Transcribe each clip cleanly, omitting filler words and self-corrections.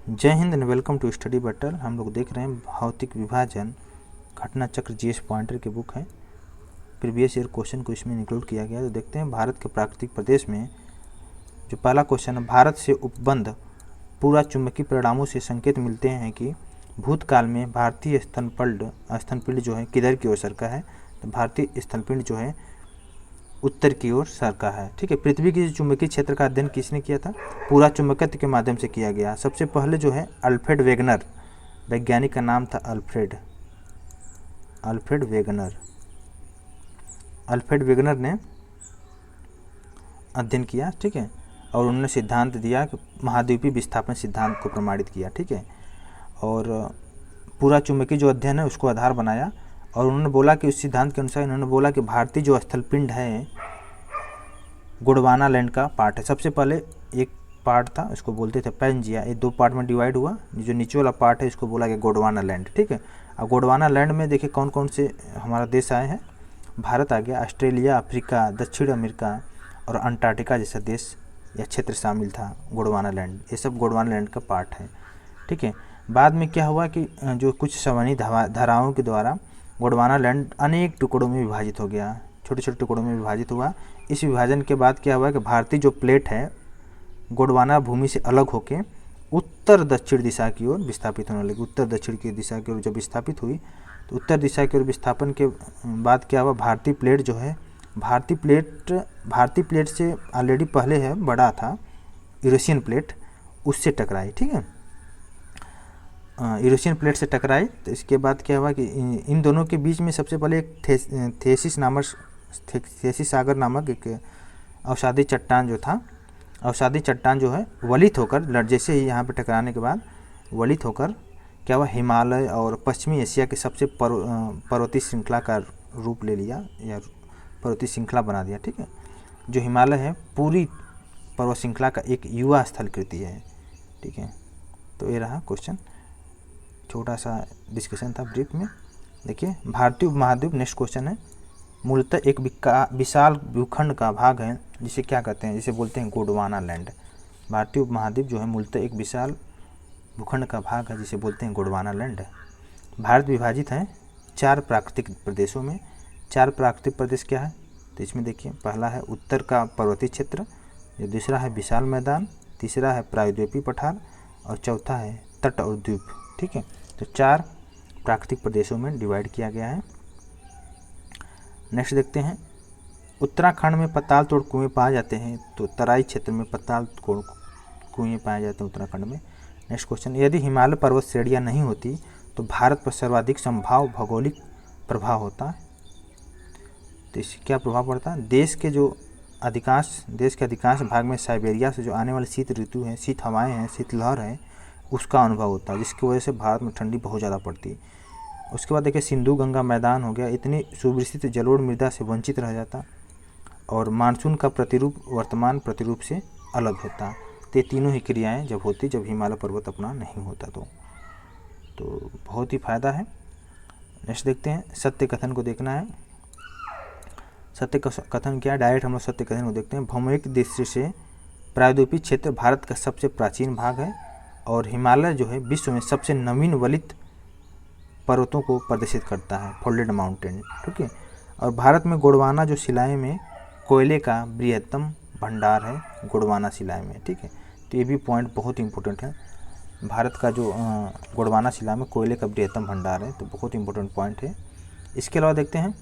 जय हिंद and welcome to study battle. हम लोग देख रहे हैं भौतिक विभाजन घटना चक्र जीएस पॉइंटर की बुक है। प्रीवियस ईयर क्वेश्चन को इसमें इंक्लूड किया गया। तो देखते हैं भारत के प्राकृतिक प्रदेश में जो पहला क्वेश्चन है, भारत से उपबंध पूरा चुंबकीय परिणामों से संकेत मिलते हैं कि भूतकाल में भारतीय स्तनपिंड जो है किधर की ओर सरका है। तो भारतीय स्तनपिंड जो है उत्तर की ओर सरका है। ठीक है। पृथ्वी के चुंबकीय क्षेत्र का अध्ययन किसने किया था? पूरा चुंबकत्व के माध्यम से किया गया। सबसे पहले जो है अल्फ्रेड वेगनर, वैज्ञानिक का नाम था अल्फ्रेड वेगनर ने अध्ययन किया। ठीक है। और उन्होंने सिद्धांत दिया कि महाद्वीपीय विस्थापन सिद्धांत को प्रमाणित किया। ठीक है। और पूरा चुंबकीय जो अध्ययन है उसको आधार बनाया। और उन्होंने बोला कि उस सिद्धांत के अनुसार इन्होंने बोला कि भारतीय जो स्थलपिंड है गोंडवाना लैंड का पार्ट है। सबसे पहले एक पार्ट था, उसको बोलते थे पैंजिया। ये दो पार्ट में डिवाइड हुआ। जो नीचे वाला पार्ट है इसको बोला गया गोंडवाना लैंड। ठीक है। अब गोंडवाना लैंड में देखिए कौन कौन से हमारा देश आए हैं। भारत आ गया, ऑस्ट्रेलिया, अफ्रीका, दक्षिण अमेरिका और अंटार्कटिका जैसा देश या क्षेत्र शामिल था। गोंडवाना लैंड, ये सब गोंडवाना लैंड का पार्ट है। ठीक है। बाद में क्या हुआ कि जो कुछ संवहनी धाराओं के द्वारा गोंडवाना लैंड अनेक टुकड़ों में विभाजित हो गया, छोटे छोटे टुकड़ों में विभाजित हुआ। इस विभाजन के बाद क्या हुआ कि भारतीय जो प्लेट है गोंडवाना भूमि से अलग होकर उत्तर दक्षिण दिशा की ओर विस्थापित होने लगी। उत्तर दक्षिण की दिशा की ओर जब विस्थापित हुई तो उत्तर दिशा की ओर विस्थापन के बाद क्या हुआ, भारतीय प्लेट जो है भारतीय प्लेट से ऑलरेडी पहले है बड़ा था यूरेशियन प्लेट, उससे टकराई। ठीक है। यूरेशियन प्लेट से टकराई। तो इसके बाद क्या हुआ कि इन दोनों के बीच में सबसे पहले एक थेसिस सागर नामक एक अवसादी चट्टान जो था, अवसादी चट्टान जो है वलित होकर, जैसे ही यहाँ पर टकराने के बाद वलित होकर क्या हुआ, हिमालय और पश्चिमी एशिया के सबसे पर्वतीय श्रृंखला का रूप ले लिया या पर्वतीय श्रृंखला बना दिया। ठीक है। जो हिमालय है पूरी पर्वत श्रृंखला का एक युवा स्थलकृति है। ठीक है। तो ये रहा क्वेश्चन, छोटा सा डिस्कशन था ब्रीफ में। देखिए भारतीय उपमहाद्वीप, नेक्स्ट क्वेश्चन है, मूलतः एक विशाल भूखंड का भाग है जिसे क्या कहते हैं, जिसे बोलते हैं गोंडवाना लैंड। भारतीय उपमहाद्वीप जो है मूलतः एक विशाल भूखंड का भाग है जिसे बोलते हैं गोंडवाना लैंड। भारत विभाजित है 4 प्राकृतिक प्रदेशों में। 4 प्राकृतिक प्रदेश क्या है? तो इसमें देखिए पहला है उत्तर का पर्वतीय क्षेत्र, जो दूसरा है विशाल मैदान, तीसरा है प्रायद्वीपीय पठार और चौथा है तट और द्वीप। ठीक है। तो 4 प्राकृतिक प्रदेशों में डिवाइड किया गया है। नेक्स्ट देखते हैं, उत्तराखंड में पताल तोड़ कुएँ पाए जाते हैं। तो तराई क्षेत्र में पताल तोड़ कुएँ पाए जाते हैं उत्तराखंड में। नेक्स्ट क्वेश्चन, यदि हिमालय पर्वत श्रेणियाँ नहीं होती तो भारत पर सर्वाधिक संभाव भौगोलिक प्रभाव होता। तो इससे क्या प्रभाव पड़ता है? देश के अधिकांश भाग में साइबेरिया से जो आने वाली शीत ऋतु है, शीत हवाएँ हैं, शीतलहर है, उसका अनुभव होता है, जिसकी वजह से भारत में ठंडी बहुत ज़्यादा पड़ती है। उसके बाद देखिए सिंधु गंगा मैदान हो गया, इतनी सुविस्तृत जलोढ़ मृदा से वंचित रह जाता और मानसून का प्रतिरूप वर्तमान प्रतिरूप से अलग होता। तो ये तीनों ही क्रियाएं जब होती जब हिमालय पर्वत अपना नहीं होता। तो बहुत ही फायदा है। नेक्स्ट देखते हैं, सत्य कथन को देखना है। सत्य कथन क्या है? डायरेक्ट हम लोग सत्य कथन को देखते हैं। भौगोलिक दृष्टि से प्रायद्वीपीय क्षेत्र भारत का सबसे प्राचीन भाग है और हिमालय जो है विश्व में सबसे नवीन वलित पर्वतों को प्रदर्शित करता है, फोल्डेड माउंटेन। ठीक है। और भारत में गोंडवाना जो शिलाएं में कोयले का बृहत्तम भंडार है गोंडवाना शिलाएं में। ठीक है। तो ये भी पॉइंट बहुत इंपॉर्टेंट है। भारत का जो गोंडवाना शिला में कोयले का बृहत्तम भंडार है, तो बहुत इंपॉर्टेंट पॉइंट है। इसके अलावा देखते हैं,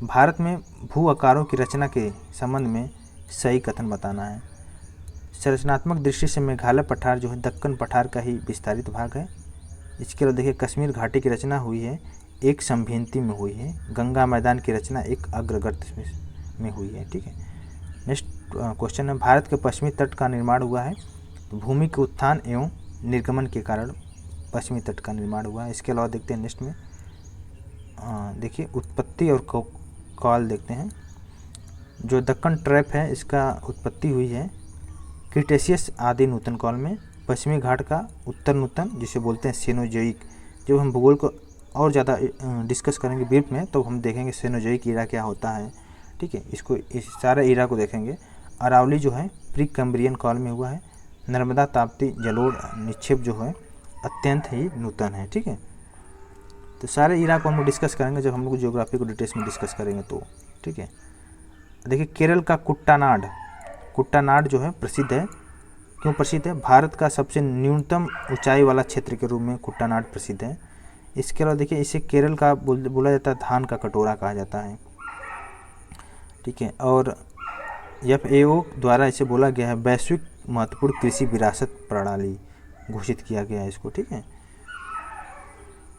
भारत में भू आकारों की रचना के संबंध में सही कथन बताना है। संरचनात्मक दृष्टि से मेघालय पठार जो है दक्कन पठार का ही विस्तारित भाग है। इसके अलावा देखिए कश्मीर घाटी की रचना हुई है एक समभेंती में हुई है। गंगा मैदान की रचना एक अग्रगर्त में हुई है। ठीक है। नेक्स्ट क्वेश्चन है, भारत के पश्चिमी तट का निर्माण हुआ है। तो भूमि के उत्थान एवं निर्गमन के कारण पश्चिमी तट का निर्माण हुआ है। इसके अलावा देखते हैं नेक्स्ट में, देखिए उत्पत्ति और काल देखते हैं। जो दक्कन ट्रैप है इसका उत्पत्ति हुई है क्रिटेशियस आदि नूतन काल में। पश्चिमी घाट का उत्तर नूतन जिसे बोलते हैं सेनोजोइक। जब हम भूगोल को और ज़्यादा डिस्कस करेंगे ब्रीफ में तो हम देखेंगे सेनोजोइक ईरा क्या होता है। ठीक है। इस सारे ईरा को देखेंगे। अरावली जो है प्री कैम्ब्रियन काल में हुआ है। नर्मदा ताप्ती जलोढ़ निक्षेप जो है अत्यंत ही नूतन है। ठीक है, तो सारे इरा को हम लोग डिस्कस करेंगे जब हम लोग ज्योग्राफी को डिटेल्स में डिस्कस करेंगे तो। ठीक है, देखिए केरल का कुट्टानाड जो है प्रसिद्ध है। क्यों प्रसिद्ध है? भारत का सबसे न्यूनतम ऊंचाई वाला क्षेत्र के रूप में कुट्टानाड प्रसिद्ध है। इसके अलावा देखिए इसे केरल का बोला जाता है धान का कटोरा कहा जाता है। ठीक है, और FAO द्वारा इसे बोला गया है वैश्विक महत्वपूर्ण कृषि विरासत प्रणाली घोषित किया गया है इसको। ठीक है,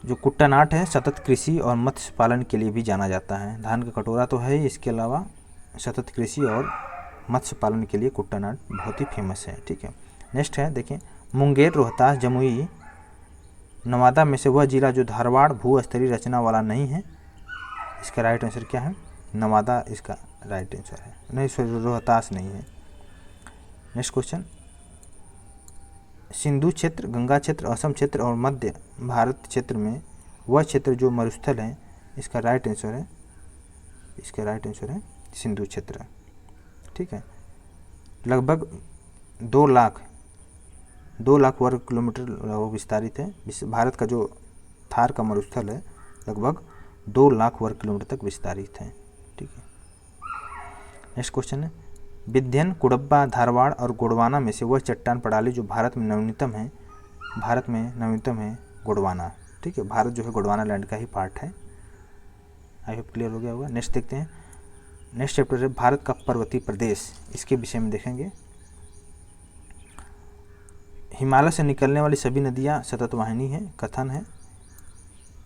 जो कुट्टानाड है सतत कृषि और मत्स्य पालन के लिए भी जाना जाता है। धान का कटोरा तो है ही, इसके अलावा सतत कृषि और मत्स्य पालन के लिए कुट्टानाड बहुत ही फेमस है। ठीक है, नेक्स्ट है देखिए मुंगेर, रोहतास, जमुई, नवादा में से वह जिला जो धारवाड़ भू-स्तरीय रचना वाला नहीं है। इसका राइट आंसर क्या है? नवादा इसका राइट आंसर है। नहीं सॉरी, रोहतास नहीं है। नेक्स्ट क्वेश्चन, सिंधु क्षेत्र, गंगा क्षेत्र, असम क्षेत्र और मध्य भारत क्षेत्र में वह क्षेत्र जो मरुस्थल है। इसका राइट आंसर है सिंधु क्षेत्र। ठीक है, लगभग 2 लाख वर्ग किलोमीटर विस्तारित है। भारत का जो थार का मरुस्थल है लगभग 2 लाख वर्ग किलोमीटर तक विस्तारित है। ठीक है, नेक्स्ट क्वेश्चन है विंध्यन, कुडब्बा, धारवाड़ और गोंडवाना में से वह चट्टान प्रणाली जो भारत में नवीनतम है गोंडवाना। ठीक है, भारत जो है गोंडवाना लैंड का ही पार्ट है। आई होप क्लियर हो गया होगा। नेक्स्ट देखते हैं, नेक्स्ट चैप्टर है भारत का पर्वतीय प्रदेश। इसके विषय में देखेंगे। हिमालय से निकलने वाली सभी नदियाँ सतत वाहिनी है। कथन है,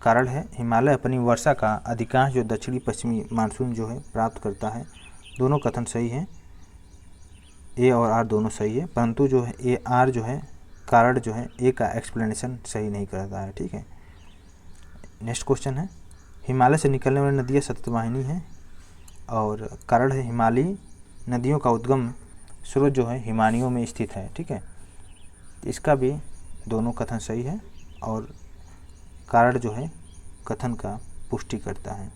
कारण है हिमालय अपनी वर्षा का अधिकांश जो दक्षिणी पश्चिमी मानसून जो है प्राप्त करता है। दोनों कथन सही हैं, ए और आर दोनों सही है, परंतु जो है ए आर जो है कारण जो है ए का एक्सप्लेनेशन सही नहीं करता है। ठीक है, नेक्स्ट क्वेश्चन है हिमालय से निकलने वाली नदियाँ सतत वाहिनी है और कारण है हिमालयी नदियों का उद्गम स्रोत जो है हिमानियों में स्थित है। ठीक है, इसका भी दोनों कथन सही है और कारण जो है कथन का पुष्टि करता है।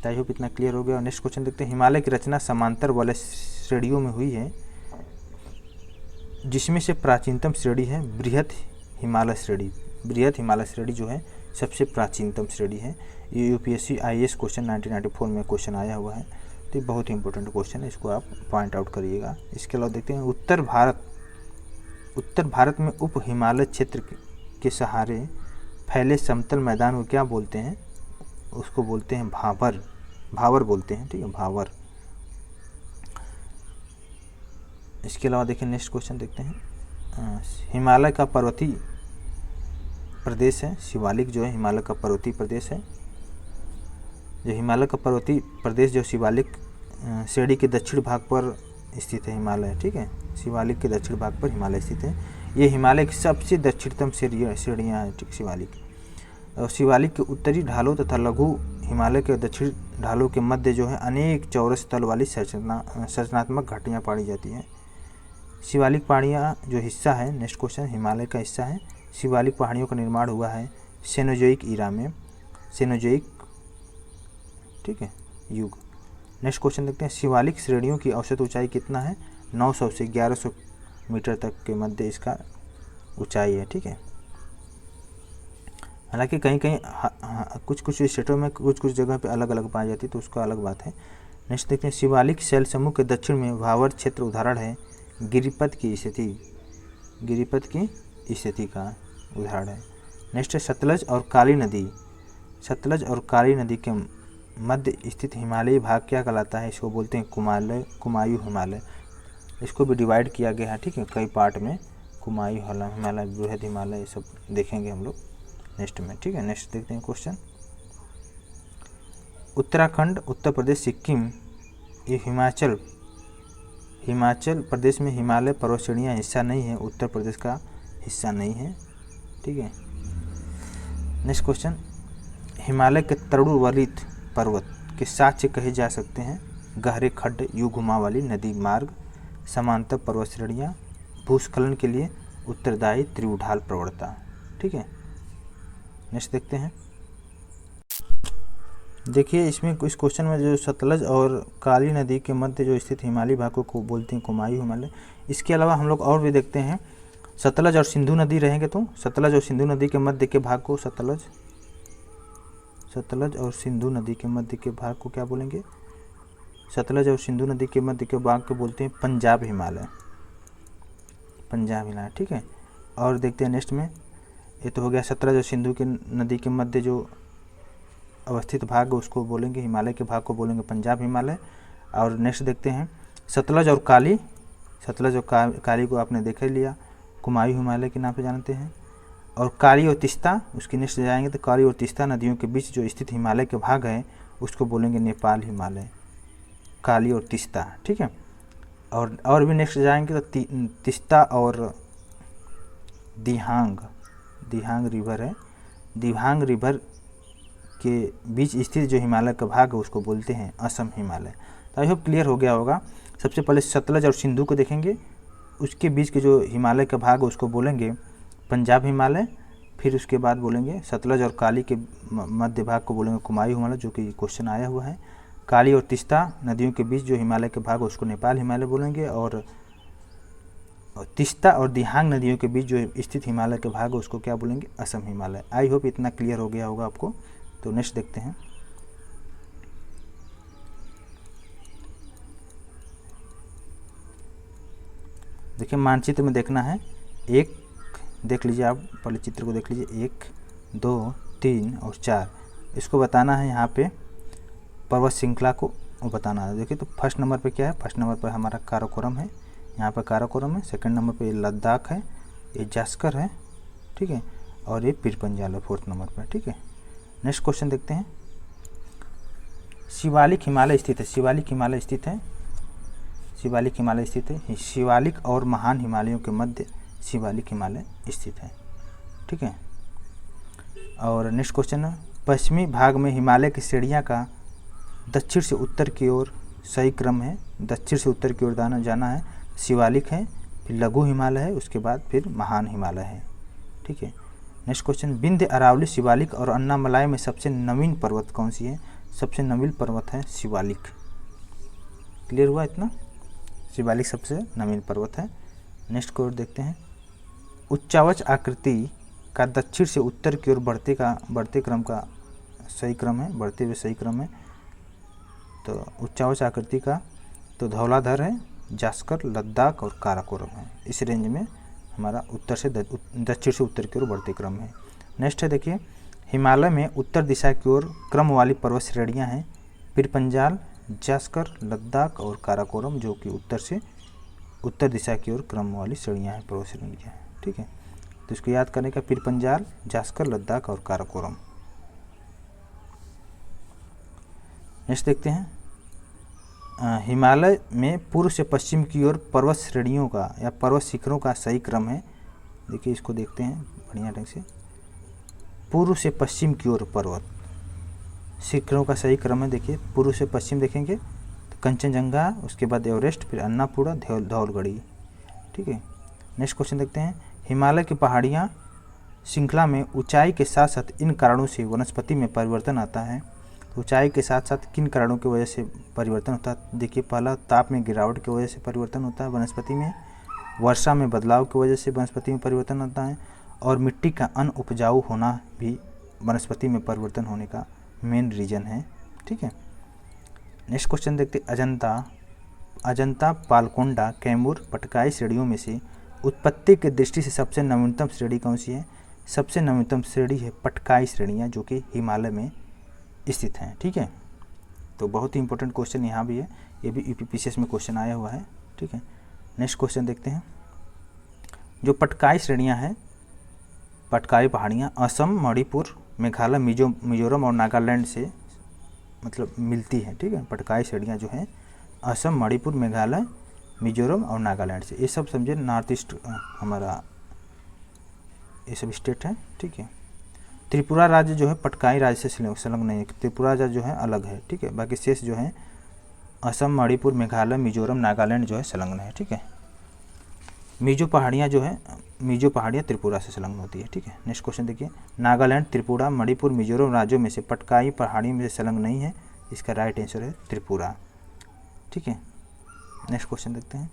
आई होप इतना क्लियर हो गया। नेक्स्ट क्वेश्चन देखते हैं, हिमालय की रचना समांतर वाले श्रेणियों में हुई है जिसमें से प्राचीनतम श्रेणी है बृहत हिमालय श्रेणी। बृहत हिमालय श्रेणी जो है सबसे प्राचीनतम श्रेणी है। ये UPSC IAS क्वेश्चन 1994 में क्वेश्चन आया हुआ है, तो ये बहुत ही इंपॉर्टेंट क्वेश्चन है, इसको आप पॉइंट आउट करिएगा। इसके अलावा देखते हैं उत्तर भारत में उप हिमालय क्षेत्र के सहारे फैले समतल मैदान को क्या बोलते हैं? उसको बोलते हैं भावर बोलते हैं। ठीक है, भावर। इसके अलावा देखिए नेक्स्ट क्वेश्चन देखते हैं, हिमालय का पर्वतीय प्रदेश है शिवालिक जो है हिमालय का पर्वतीय प्रदेश है। जो हिमालय का पर्वतीय प्रदेश जो शिवालिक श्रेणी के दक्षिण भाग पर स्थित है हिमालय। ठीक है, शिवालिक के दक्षिण भाग पर हिमालय स्थित है। ये हिमालय की सबसे दक्षिणतम श्रेणियाँ हैं। ठीक, शिवालिक और शिवालिक के उत्तरी ढालों तथा लघु हिमालय के दक्षिण ढालों के मध्य जो है अनेक चौरस तल वाली संरचनात्मक घाटियाँ पाई जाती हैं। शिवालिक पहाड़ियाँ जो हिस्सा है, नेक्स्ट क्वेश्चन, हिमालय का हिस्सा है। शिवालिक पहाड़ियों का निर्माण हुआ है सेनोजोइक ईरा में, सेनोजोइक, ठीक है, युग। नेक्स्ट क्वेश्चन देखते हैं, शिवालिक श्रेणियों की औसत ऊंचाई कितना है? 900 से 1100 मीटर तक के मध्य इसका ऊंचाई है। ठीक है, हालांकि कहीं कुछ स्टेटों में कुछ जगह पे अलग अलग पाई जाती है, तो उसका अलग बात है। नेक्स्ट देखते हैं, शिवालिक शैल समूह के दक्षिण में भावर क्षेत्र उदाहरण है गिरिपथ की स्थिति का उदाहरण है। नेक्स्ट है सतलज और काली नदी के मध्य स्थित हिमालयी भाग क्या कहलाता है? इसको बोलते हैं कुमायूं हिमालय। इसको भी डिवाइड किया गया है। ठीक है, कई पार्ट में, कुमायूं हिमालय, बृहद हिमालय, ये सब देखेंगे हम लोग नेक्स्ट में। ठीक है, नेक्स्ट देखते हैं क्वेश्चन, उत्तराखंड, उत्तर प्रदेश, सिक्किम, ये हिमाचल प्रदेश में हिमालय पर्वत श्रेणियाँ हिस्सा नहीं है, उत्तर प्रदेश का हिस्सा नहीं है। ठीक है, नेक्स्ट क्वेश्चन, हिमालय के तरुणवलित पर्वत के साक्ष्य कहे जा सकते हैं गहरे खड्ड, युग घुमा वाली नदी मार्ग, समांतर पर्वत श्रेणियाँ, भूस्खलन के लिए उत्तरदायी तीव्र ढाल प्रवणता। ठीक है, नेक्स्ट देखते हैं, देखिए इसमें इस क्वेश्चन में जो सतलज और काली नदी के मध्य जो स्थित हिमालयी भाग को बोलते हैं कुमायूं हिमालय। इसके अलावा हम लोग और भी देखते हैं, सतलज और सिंधु नदी रहेंगे तो सतलज और सिंधु नदी के मध्य के भाग को सतलज और सिंधु नदी के मध्य के भाग को क्या बोलेंगे? सतलज और सिंधु नदी के मध्य के भाग को बोलते हैं पंजाब हिमालय, ठीक है। और देखते हैं नेक्स्ट में, ये तो हो गया सतलज और सिंधु की नदी के मध्य जो अवस्थित भाग उसको बोलेंगे, हिमालय के भाग को बोलेंगे पंजाब हिमालय। और नेक्स्ट देखते हैं सतलज और काली को आपने देख ही लिया, कुमायूं हिमालय के नाम से जानते हैं। और काली और तीस्ता, उसकी नेक्स्ट जाएंगे तो काली और तीस्ता नदियों के बीच जो स्थित हिमालय के भाग है उसको बोलेंगे नेपाल हिमालय, काली और तीस्ता, ठीक है। और भी नेक्स्ट जाएंगे तो तीस्ता और दिहांग रिवर है, दिहांग रिवर के बीच स्थित जो हिमालय का भाग है उसको बोलते हैं असम हिमालय। तो आई होप क्लियर हो गया होगा। सबसे पहले सतलज और सिंधु को देखेंगे, उसके बीच के जो हिमालय का भाग है उसको बोलेंगे पंजाब हिमालय। फिर उसके बाद बोलेंगे सतलज और काली के मध्य भाग को बोलेंगे कुमायूं हिमालय, जो कि क्वेश्चन आया हुआ है। काली और तीस्ता नदियों के बीच जो हिमालय के भाग है उसको नेपाल हिमालय बोलेंगे। और तीस्ता और दिहांग नदियों के बीच जो स्थित हिमालय के भाग है उसको क्या बोलेंगे? असम हिमालय। आई होप इतना क्लियर हो गया होगा आपको। तो नेक्स्ट देखते हैं, देखिए मानचित्र में देखना है, एक देख लीजिए, आप पहले चित्र को देख लीजिए, 1 2 3 और 4, इसको बताना है यहाँ पे पर्वत श्रृंखला को बताना है। देखिए तो फर्स्ट नंबर पे क्या है? फर्स्ट नंबर पर हमारा काराकोरम है, यहाँ पर काराकोरम है। सेकंड नंबर पे लद्दाख है, ये जास्कर है, ठीक है। और ये पीर पंजाल है फोर्थ नंबर पर, ठीक है। नेक्स्ट क्वेश्चन देखते हैं, शिवालिक हिमालय स्थित है, शिवालिक हिमालय स्थित है, शिवालिक और महान हिमालयों के मध्य शिवालिक हिमालय स्थित है, ठीक है। और नेक्स्ट क्वेश्चन है, पश्चिमी भाग में हिमालय की श्रेणियाँ का दक्षिण से उत्तर की ओर सही क्रम है, दक्षिण से उत्तर की ओर जाना है, शिवालिक है, फिर लघु हिमालय है, उसके बाद फिर महान हिमालय है, ठीक है। नेक्स्ट क्वेश्चन, विंध्य, अरावली, शिवालिक और अन्नामलाई में सबसे नवीन पर्वत कौन सी है? सबसे नवीन पर्वत है शिवालिक। क्लियर हुआ इतना? शिवालिक सबसे नवीन पर्वत है। नेक्स्ट को देखते हैं, उच्चावच आकृति का दक्षिण से उत्तर की ओर बढ़ते क्रम का सही क्रम है, बढ़ते हुए सही क्रम है। तो उच्चावच आकृति का तो धौलाधर है, जास्कर, लद्दाख और काराकोरम है। इस रेंज में हमारा उत्तर से दक्षिण से उत्तर की ओर बढ़ते क्रम है। नेक्स्ट है देखिए, हिमालय में उत्तर दिशा की ओर क्रम वाली पर्वत श्रेणियाँ हैं, पीर पंजाल, जास्कर, लद्दाख और काराकोरम, जो कि उत्तर से उत्तर दिशा की ओर क्रम वाली श्रेणियाँ हैं, पर्वत श्रेणियाँ हैं, ठीक है। तो इसको याद करने का, पीर पंजाल, जास्कर, लद्दाख और काराकोरम। नेक्स्ट देखते हैं, हिमालय में पूर्व से पश्चिम की ओर पर्वत श्रेणियों का या पर्वत शिखरों का सही क्रम है। देखिए इसको देखते हैं बढ़िया ढंग से, पूर्व से पश्चिम की ओर पर्वत शिखरों का सही क्रम है। देखिए पूर्व से पश्चिम देखेंगे तो कंचनजंगा, उसके बाद एवरेस्ट, फिर अन्नापूर्णा, धौलगढ़ी, ठीक है। नेक्स्ट क्वेश्चन देखते हैं, हिमालय की पहाड़ियाँ श्रृंखला में ऊंचाई के साथ साथ इन कारणों से वनस्पति में परिवर्तन आता है। तो ऊंचाई के साथ साथ किन कारणों की वजह से परिवर्तन होता है? देखिए पहला, ताप में गिरावट की वजह से परिवर्तन होता है वनस्पति में, वर्षा में बदलाव की वजह से वनस्पति में परिवर्तन होता है, और मिट्टी का अनउपजाऊ होना भी वनस्पति में परिवर्तन होने का मेन रीजन है, ठीक है। नेक्स्ट क्वेश्चन देखते, अजंता, पालकोंडा, कैमूर, पटकाई श्रेणियों में से उत्पत्ति की दृष्टि से सबसे नवीनतम श्रेणी कौन सी है? सबसे नवीनतम श्रेणी है पटकाई श्रेणियाँ, जो कि हिमालय में स्थित हैं, ठीक है। तो बहुत ही इंपॉर्टेंट क्वेश्चन यहाँ भी है, ये भी यूपीपीसीएस में क्वेश्चन आया हुआ है, ठीक है। नेक्स्ट क्वेश्चन देखते हैं, जो पटकाई श्रेणियाँ हैं, पटकाई पहाड़ियाँ असम, मणिपुर, मेघालय, मिजोरम और नागालैंड से मतलब मिलती हैं, ठीक है। पटकाई श्रेणियाँ जो हैं असम, मणिपुर, मेघालय, मिजोरम और नागालैंड से, ये सब समझे नॉर्थ ईस्ट हमारा ये सब स्टेट है, ठीक है। त्रिपुरा राज्य जो है पटकाई राज्य से संलग्न नहीं है, त्रिपुरा राज्य जो है अलग है, ठीक है। बाकी शेष जो है असम, मणिपुर, मेघालय, मिजोरम, नागालैंड जो है संलग्न है, ठीक है। मिजो पहाड़ियाँ जो है मिजो पहाड़ियाँ त्रिपुरा से संलग्न होती है। ठीक है, नेक्स्ट क्वेश्चन देखिए, नागालैंड, त्रिपुरा, मणिपुर, मिजोरम राज्यों में से पटकाई पहाड़ी में से संलग्न नहीं है, इसका राइट आंसर है त्रिपुरा। ठीक है, नेक्स्ट क्वेश्चन देखते हैं,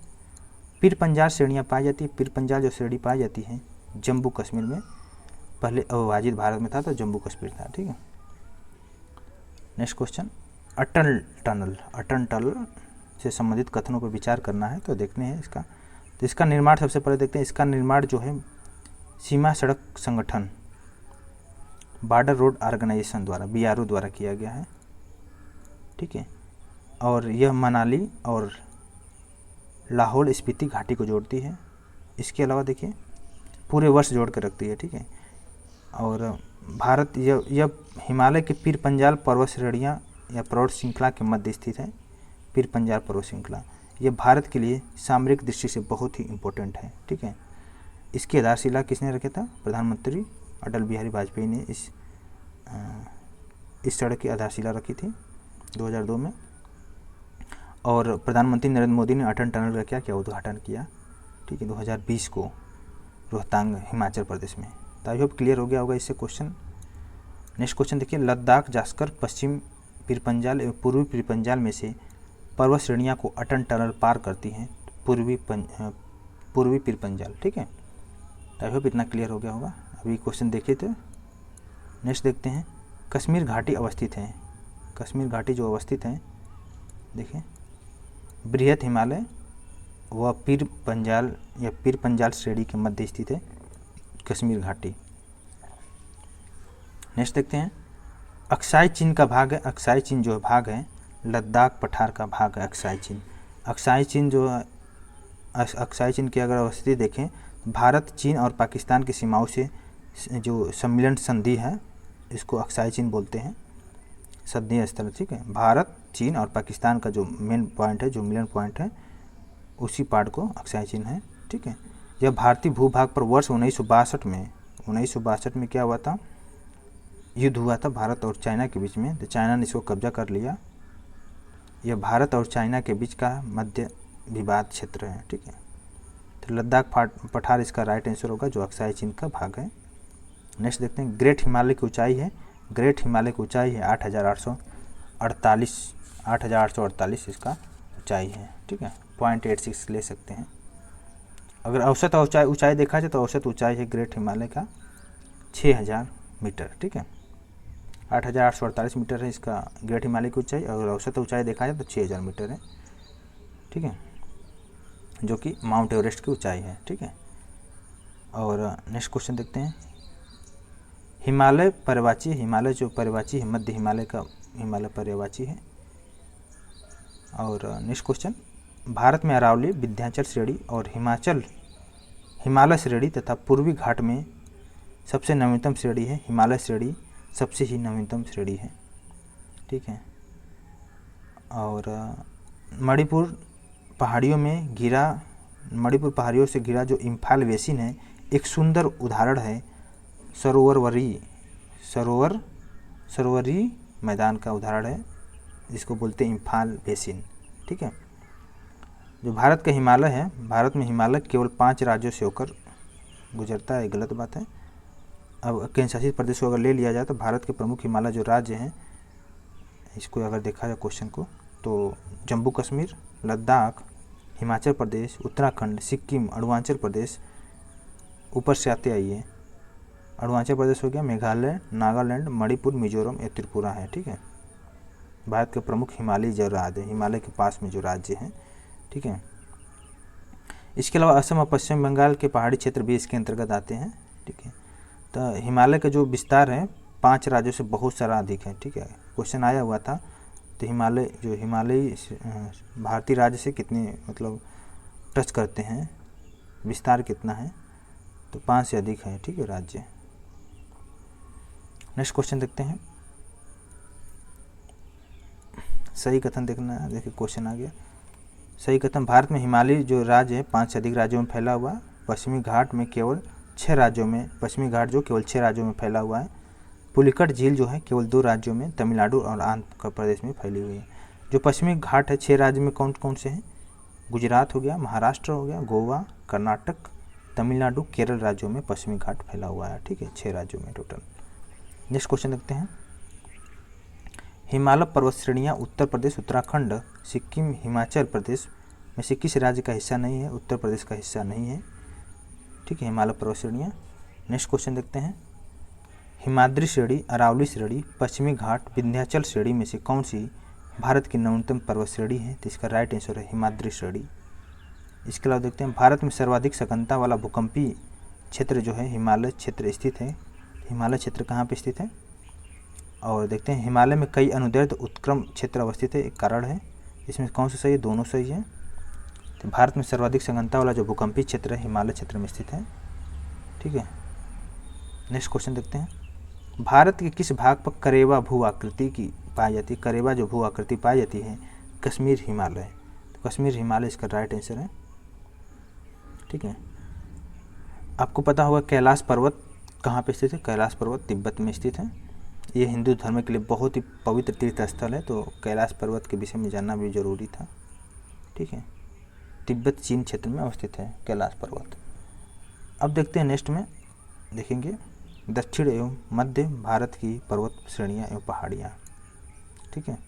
पीर पंजाल श्रेणियाँ पाई जाती है। पीर पंजाल जो श्रेणी पाई जाती है जम्मू कश्मीर में, पहले अविभाजित भारत में था तो जम्मू कश्मीर था। ठीक है, नेक्स्ट क्वेश्चन, अटल टनल, अटल टनल से संबंधित कथनों पर विचार करना है तो देखते हैं इसका। तो इसका निर्माण सबसे पहले देखते हैं, इसका निर्माण जो है सीमा सड़क संगठन बॉर्डर रोड ऑर्गेनाइजेशन द्वारा BRO द्वारा किया गया है। ठीक है, और यह मनाली और लाहौल स्पीति घाटी को जोड़ती है। इसके अलावा देखिए पूरे वर्ष जोड़ कर रखती है। ठीक है, और भारत यह हिमालय के पीर पंजाल पर्वत श्रेणियाँ या पर्वत श्रृंखला के मध्य स्थित है। पीर पंजाल पर्वत श्रृंखला यह भारत के लिए सामरिक दृष्टि से बहुत ही इम्पोर्टेंट है। ठीक है, इसकी आधारशिला किसने रखा था? प्रधानमंत्री अटल बिहारी वाजपेयी ने इस सड़क की आधारशिला रखी थी 2002 में, और प्रधानमंत्री नरेंद्र मोदी ने अटल टनल का क्या उद्घाटन किया। ठीक है, 2020 को रोहतांग हिमाचल प्रदेश में। तो आई होप क्लियर हो गया होगा इससे क्वेश्चन। नेक्स्ट क्वेश्चन देखिए, लद्दाख, जास्कर, पश्चिम पीर पंजाल एवं पूर्वी पीर पंजाल में से पर्वत श्रेणियाँ को अटल टनल पार करती हैं पूर्वी पीर पंजाल। ठीक है, तो आई होप इतना क्लियर हो गया होगा। अभी क्वेश्चन देखिए तो नेक्स्ट देखते हैं, कश्मीर घाटी अवस्थित है। कश्मीर घाटी जो अवस्थित है देखिए, बृहद हिमालय व पीर पंजाल या पीर पंजाल श्रेणी के मध्य स्थित है कश्मीर घाटी। नेक्स्ट देखते हैं, अक्साई चीन का भाग है। अक्साई चीन जो भाग है लद्दाख पठार का भाग है अक्साई चीन। अक्साई चीन जो अक्साई चीन की अगर अवस्थिति देखें, भारत, चीन और पाकिस्तान की सीमाओं से जो सम्मिलन संधि है इसको अक्साई चीन बोलते हैं, संधि स्थल। ठीक है, भारत, चीन और पाकिस्तान का जो मेन पॉइंट है, जो मिलन पॉइंट है, उसी पार्ट को अक्साई चीन है। ठीक है, यह भारतीय भूभाग पर वर्ष 1962 में क्या हुआ था? युद्ध हुआ था भारत और चाइना के बीच में, तो चाइना ने इसको कब्जा कर लिया। यह भारत और चाइना के बीच का मध्य विवाद क्षेत्र है। ठीक है, तो लद्दाख पठार इसका राइट आंसर होगा जो अक्साई चीन का भाग है। नेक्स्ट देखते हैं, ग्रेट हिमालय की ऊंचाई है। ग्रेट हिमालय की ऊंचाई है 8,848 इसका ऊंचाई है। ठीक है, 0.86 ले सकते हैं। अगर औसत ऊंचाई देखा जाए तो औसत ऊंचाई है ग्रेट हिमालय का 6,000 मीटर। ठीक है, 8,848 मीटर है इसका ग्रेट हिमालय की ऊंचाई, अगर औसत ऊंचाई देखा जाए तो 6,000 मीटर है। ठीक है, जो कि माउंट एवरेस्ट की ऊंचाई है। ठीक है, और नेक्स्ट क्वेश्चन देखते हैं, हिमालय पर्वतीय, हिमालय जो पर्वतीय है, मध्य हिमालय का हिमालय पर्वतीय है। और नेक्स्ट क्वेश्चन, भारत में अरावली, विंध्याचल श्रेणी और हिमालय श्रेणी तथा पूर्वी घाट में सबसे नवीनतम श्रेणी है हिमालय श्रेणी, सबसे ही नवीनतम श्रेणी है। ठीक है, और मणिपुर पहाड़ियों से घिरा जो इम्फाल बेसिन है एक सुंदर उदाहरण है सरोवरी मैदान का उदाहरण है, जिसको बोलते हैं इम्फाल बेसिन। ठीक है, जो भारत का हिमालय है, भारत में हिमालय केवल 5 राज्यों से होकर गुजरता है, गलत बात है। अब केंद्र शासित प्रदेश को अगर ले लिया जाए तो भारत के प्रमुख हिमालय जो राज्य हैं, इसको अगर देखा जाए क्वेश्चन को, तो जम्मू कश्मीर, लद्दाख, हिमाचल प्रदेश, उत्तराखंड, सिक्किम, अरुणाचल प्रदेश, ऊपर से आते आइए, अरुणाचल प्रदेश हो गया, मेघालय, नागालैंड, मणिपुर, मिजोरम या त्रिपुरा है। ठीक है, भारत के प्रमुख हिमालयी जो राज्य है, हिमालय के पास में जो राज्य हैं। ठीक है, इसके अलावा असम और पश्चिम बंगाल के पहाड़ी क्षेत्र भी इसके अंतर्गत आते हैं। ठीक है, तो हिमालय का जो विस्तार है 5 राज्यों से बहुत सारा अधिक है। ठीक है, क्वेश्चन आया हुआ था, तो हिमालयी भारतीय राज्य से कितने मतलब टच करते हैं, विस्तार कितना है, तो 5 से अधिक है। ठीक है, राज्य। नेक्स्ट क्वेश्चन देखते हैं, सही कथन देखना है। देखिए क्वेश्चन आ गया, सही कथन, भारत में हिमालयी जो राज्य है 5 से अधिक राज्यों में फैला हुआ है। पश्चिमी घाट जो केवल 6 राज्यों में फैला हुआ है। पुलिकट झील जो है केवल 2 राज्यों में, तमिलनाडु और आंध्र प्रदेश में फैली हुई है। जो पश्चिमी घाट है 6 राज्य में कौन कौन से हैं? गुजरात हो गया, महाराष्ट्र हो गया, गोवा, कर्नाटक, तमिलनाडु, केरल राज्यों में पश्चिमी घाट फैला हुआ है। ठीक है, 6 राज्यों में टोटल। नेक्स्ट क्वेश्चन देखते हैं। हिमालय पर्वत श्रेणियाँ उत्तर प्रदेश, उत्तराखंड, सिक्किम, हिमाचल प्रदेश में से किस राज्य का हिस्सा नहीं है? उत्तर प्रदेश का हिस्सा नहीं है। ठीक है, हिमालय पर्वत श्रेणियाँ। नेक्स्ट क्वेश्चन देखते हैं। हिमाद्री श्रेणी, अरावली श्रेणी, पश्चिमी घाट, विंध्याचल श्रेणी में से कौन सी भारत की नवीनतम पर्वत श्रेणी है? तो इसका राइट आंसर है हिमाद्री श्रेणी। इसके अलावा देखते हैं, भारत में सर्वाधिक सघनता वाला भूकंपीय क्षेत्र जो है हिमालय क्षेत्र स्थित है। हिमालय क्षेत्र कहाँ पे स्थित है? और देखते हैं, हिमालय में कई अनुदैर्ध्य उत्क्रम क्षेत्र अवस्थित है। एक कारण है, इसमें कौन सा सही है? दोनों सही है। तो भारत में सर्वाधिक सघनता वाला जो भूकंपीय क्षेत्र है हिमालय क्षेत्र में स्थित है। ठीक है, नेक्स्ट क्वेश्चन देखते हैं। भारत के किस भाग पर करेवा भू आकृति की पाई जाती है? करेवा जो भू आकृति पाई जाती है कश्मीर हिमालय। तो कश्मीर हिमालय इसका राइट आंसर है। ठीक है, आपको पता होगा कैलाश पर्वत कहाँ पे स्थित है? कैलाश पर्वत तिब्बत में स्थित है। ये हिंदू धर्म के लिए बहुत ही पवित्र तीर्थ स्थल है, तो कैलाश पर्वत के विषय में जानना भी जरूरी था। ठीक है, तिब्बत चीन क्षेत्र में अवस्थित है कैलाश पर्वत। अब देखते हैं नेक्स्ट में देखेंगे दक्षिण एवं मध्य भारत की पर्वत श्रेणियाँ एवं पहाड़ियाँ। ठीक है,